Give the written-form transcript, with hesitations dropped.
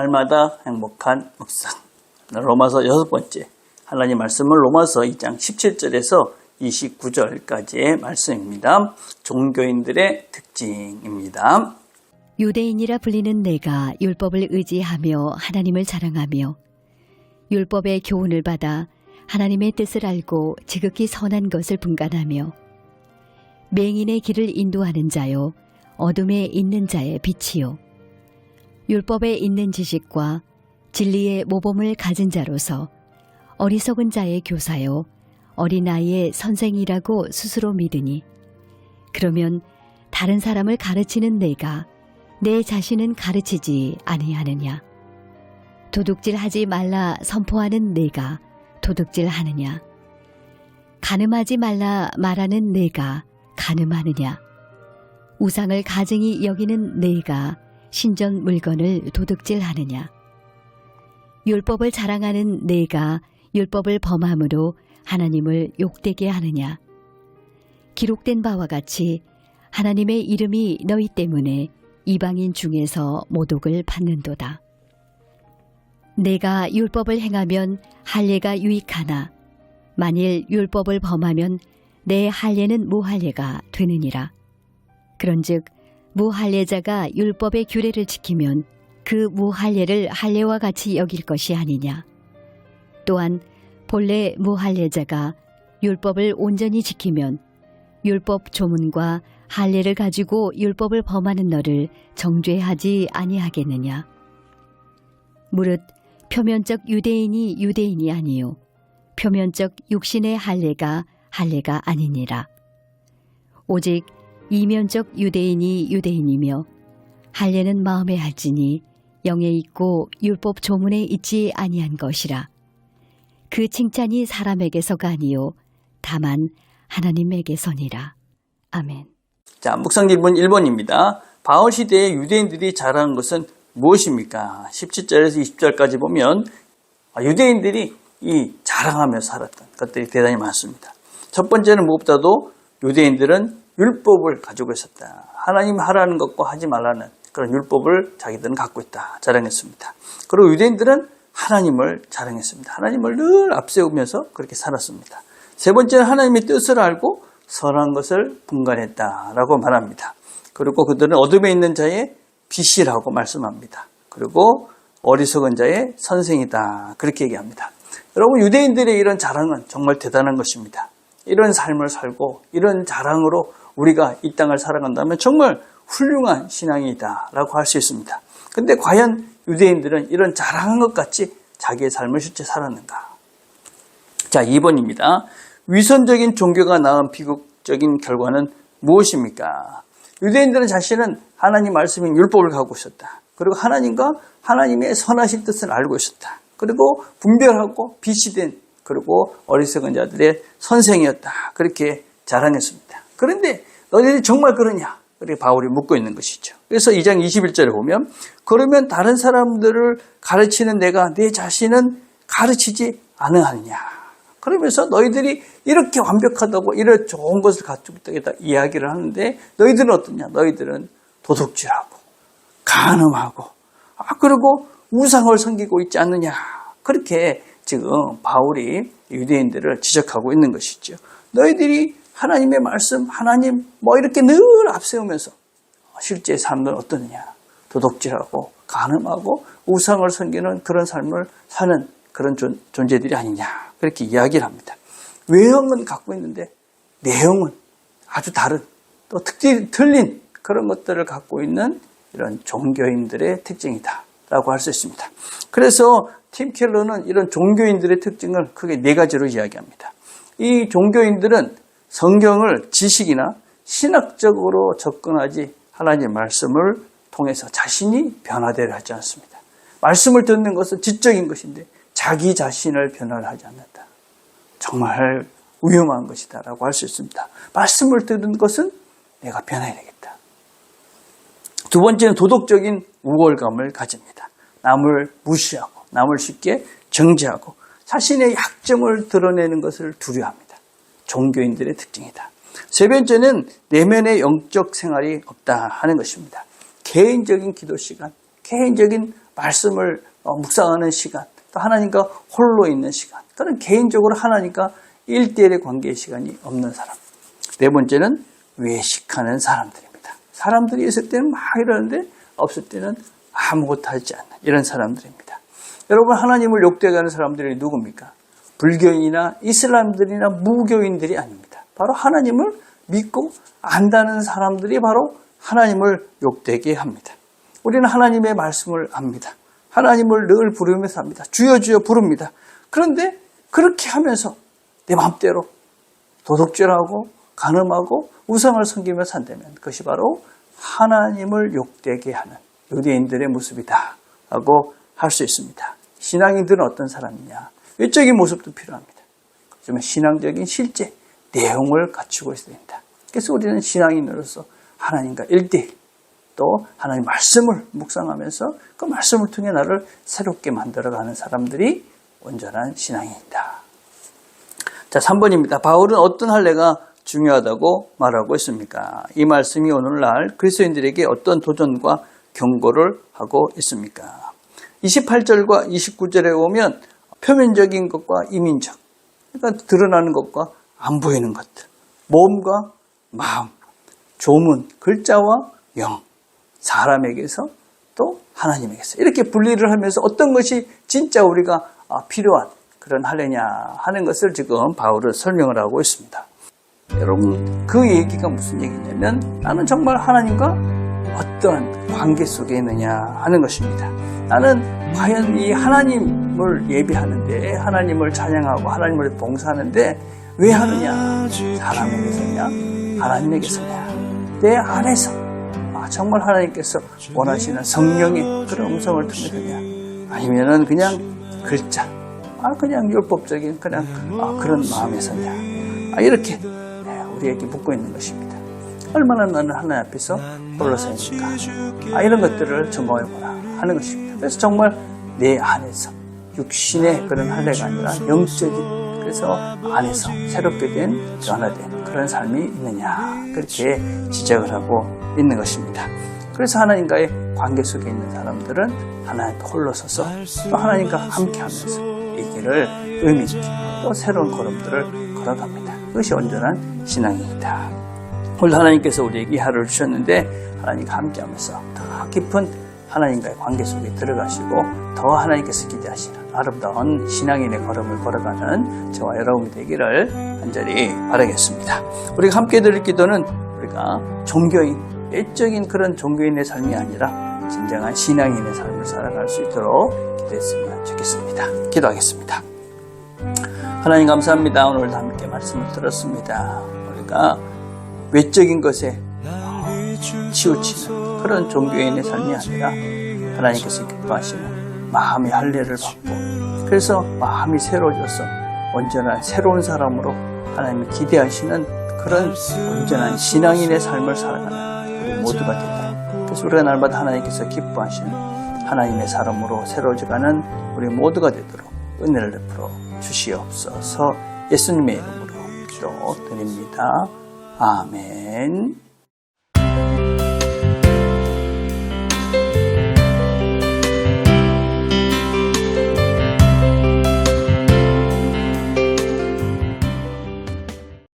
날마다 행복한 묵상. 로마서 6번째 하나님 말씀은 로마서 2장 17절에서 29절까지의 말씀입니다. 종교인들의 특징입니다. 유대인이라 불리는 내가 율법을 의지하며 하나님을 자랑하며 율법의 교훈을 받아 하나님의 뜻을 알고 지극히 선한 것을 분간하며 맹인의 길을 인도하는 자요 어둠에 있는 자의 빛이요 율법에 있는 지식과 진리의 모범을 가진 자로서 어리석은 자의 교사요 어린아이의 선생이라고 스스로 믿으니 그러면 다른 사람을 가르치는 내가 내 자신은 가르치지 아니하느냐 도둑질하지 말라 선포하는 내가 도둑질하느냐 간음하지 말라 말하는 내가 간음하느냐 우상을 가증히 여기는 내가 신전 물건을 도둑질하느냐 율법을 자랑하는 내가 율법을 범함으로 하나님을 욕되게 하느냐 기록된 바와 같이 하나님의 이름이 너희 때문에 이방인 중에서 모독을 받는도다. 내가 율법을 행하면 할례가 유익하나 만일 율법을 범하면 내 할례는 무할례가 되느니라. 그런즉 무할례자가 율법의 규례를 지키면 그 무할례를 할례와 같이 여길 것이 아니냐. 또한 본래 무할례자가 율법을 온전히 지키면 율법 조문과 할례를 가지고 율법을 범하는 너를 정죄하지 아니하겠느냐. 무릇 표면적 유대인이 유대인이 아니요 표면적 육신의 할례가 할례가 아니니라. 오직 이면적 유대인이 유대인이며 할례는 마음에 할지니 영에 있고 율법 조문에 있지 아니한 것이라. 그 칭찬이 사람에게서가 아니요 다만 하나님에게서니라. 아멘. 자, 묵상 질문 1번입니다. 바울 시대의 유대인들이 잘하는 것은 무엇입니까? 17절에서 20절까지 보면 유대인들이 이 자랑하며 살았던 것들이 대단히 많습니다. 첫 번째는 무엇보다도 유대인들은 율법을 가지고 있었다. 하나님 하라는 것과 하지 말라는 그런 율법을 자기들은 갖고 있다. 자랑했습니다. 그리고 유대인들은 하나님을 자랑했습니다. 하나님을 늘 앞세우면서 그렇게 살았습니다. 세 번째는 하나님의 뜻을 알고 선한 것을 분간했다라고 말합니다. 그리고 그들은 어둠에 있는 자의 빛이라고 말씀합니다. 그리고 어리석은 자의 선생이다. 그렇게 얘기합니다. 여러분 유대인들의 이런 자랑은 정말 대단한 것입니다. 이런 삶을 살고 이런 자랑으로 우리가 이 땅을 살아간다면 정말 훌륭한 신앙이다라고 할 수 있습니다. 근데 과연 유대인들은 이런 자랑한 것 같이 자기의 삶을 실제 살았는가? 자, 2번입니다. 위선적인 종교가 낳은 비극적인 결과는 무엇입니까? 유대인들은 자신은 하나님 말씀인 율법을 갖고 있었다. 그리고 하나님과 하나님의 선하신 뜻을 알고 있었다. 그리고 분별하고 빛이 된 그리고 어리석은 자들의 선생이었다. 그렇게 자랑했습니다. 그런데 너희들이 정말 그러냐? 그렇게 바울이 묻고 있는 것이죠. 그래서 2장 21절에 보면 그러면 다른 사람들을 가르치는 내가 내 자신은 가르치지 않으느냐. 그러면서 너희들이 이렇게 완벽하다고 이런 좋은 것을 갖추고 있다 이야기를 하는데 너희들은 어떠냐? 너희들은 도둑질하고 간음하고 그리고 우상을 섬기고 있지 않느냐. 그렇게 지금 바울이 유대인들을 지적하고 있는 것이죠. 너희들이 하나님의 말씀, 하나님 이렇게 늘 앞세우면서 실제 삶은 어떠느냐. 도둑질하고 간음하고 우상을 섬기는 그런 삶을 사는 그런 존재들이 아니냐. 그렇게 이야기를 합니다. 외형은 갖고 있는데 내용은 아주 다른 또 특징이 틀린 그런 것들을 갖고 있는 이런 종교인들의 특징이다 라고 할 수 있습니다. 그래서 팀 켈러는 이런 종교인들의 특징을 크게 4가지로 이야기합니다. 이 종교인들은 성경을 지식이나 신학적으로 접근하지 하나님의 말씀을 통해서 자신이 변화되려 하지 않습니다. 말씀을 듣는 것은 지적인 것인데 자기 자신을 변화하지 않는다. 정말 위험한 것이다 라고 할 수 있습니다. 말씀을 듣는 것은 내가 변해야 되겠다. 두 번째는 도덕적인 우월감을 가집니다. 남을 무시하고 남을 쉽게 정죄하고 자신의 약점을 드러내는 것을 두려워합니다. 종교인들의 특징이다. 세 번째는 내면의 영적 생활이 없다 하는 것입니다. 개인적인 기도 시간, 개인적인 말씀을 묵상하는 시간, 또 하나님과 홀로 있는 시간, 그런 개인적으로 하나님과 1대1의 관계의 시간이 없는 사람. 네 번째는 외식하는 사람들입니다. 사람들이 있을 때는 막 이러는데 없을 때는 아무것도 하지 않는 이런 사람들입니다. 여러분, 하나님을 욕되게 하는 사람들이 누굽니까? 불교인이나 이슬람들이나 무교인들이 아닙니다. 바로 하나님을 믿고 안다는 사람들이 바로 하나님을 욕되게 합니다. 우리는 하나님의 말씀을 압니다. 하나님을 늘 부르면서 합니다. 주여 주여 부릅니다. 그런데 그렇게 하면서 내 마음대로 도둑질하고 간음하고 우상을 섬기며 산다면 그것이 바로 하나님을 욕되게 하는 유대인들의 모습이다 라고 할 수 있습니다. 신앙인들은 어떤 사람이냐? 외적인 모습도 필요합니다. 그렇지만 신앙적인 실제 내용을 갖추고 있어야 된다. 그래서 우리는 신앙인으로서 하나님과 1대1 또 하나님 말씀을 묵상하면서 그 말씀을 통해 나를 새롭게 만들어가는 사람들이 온전한 신앙인이다. 자, 3번입니다. 바울은 어떤 할례가 중요하다고 말하고 있습니까? 이 말씀이 오늘날 그리스도인들에게 어떤 도전과 경고를 하고 있습니까? 28절과 29절에 보면 표면적인 것과 이민적, 그러니까 드러나는 것과 안 보이는 것들, 몸과 마음, 조문, 글자와 영, 사람에게서 또 하나님에게서 이렇게 분리를 하면서 어떤 것이 진짜 우리가 필요한 그런 할례냐 하는 것을 지금 바울은 설명을 하고 있습니다. 여러분, 그 얘기가 무슨 얘기냐면 나는 정말 하나님과 어떤 관계 속에 있느냐 하는 것입니다. 나는 과연 이 하나님을 예배하는데, 하나님을 찬양하고 하나님을 봉사하는데 왜 하느냐? 사람에게서냐? 하나님에게서냐? 내 안에서 정말 하나님께서 원하시는 성령의 그런 음성을 통해서냐? 아니면은 그냥 글자, 그냥 율법적인 그런 마음에서냐? 이렇게 우리에게 묻고 있는 것입니다. 얼마나 나는 하나님 앞에서 홀로 서 있는가? 이런 것들을 점검해보라 하는 것입니다. 그래서 정말 내 안에서 육신의 그런 할례가 아니라 영적인, 그래서 안에서 새롭게 된, 변화된 그런 삶이 있느냐, 그렇게 지적을 하고 있는 것입니다. 그래서 하나님과의 관계 속에 있는 사람들은 하나님 홀로 서서 또 하나님과 함께하면서 이 길을 의미 있게 또 새로운 걸음들을 걸어갑니다. 그것이 온전한 신앙입니다. 오늘 하나님께서 우리에게 하루를 주셨는데 하나님과 함께하면서 더 깊은 하나님과의 관계 속에 들어가시고 더 하나님께서 기대하시는 아름다운 신앙인의 걸음을 걸어가는 저와 여러분이 되기를 간절히 바라겠습니다. 우리가 함께 드릴 기도는 우리가 종교인, 외적인 그런 종교인의 삶이 아니라 진정한 신앙인의 삶을 살아갈 수 있도록 기도했으면 좋겠습니다. 기도하겠습니다. 하나님 감사합니다. 오늘도 함께 말씀을 들었습니다. 우리가 외적인 것에 치우치는 그런 종교인의 삶이 아니라 하나님께서 기뻐하시는 마음의 할례를 받고 그래서 마음이 새로워져서 온전한 새로운 사람으로 하나님을 기대하시는 그런 온전한 신앙인의 삶을 살아가는 우리 모두가 되도록, 그래서 우리가 날마다 하나님께서 기뻐하시는 하나님의 사람으로 새로워져가는 우리 모두가 되도록 은혜를 베풀어 주시옵소서. 예수님의 이름으로 기도드립니다. 아멘.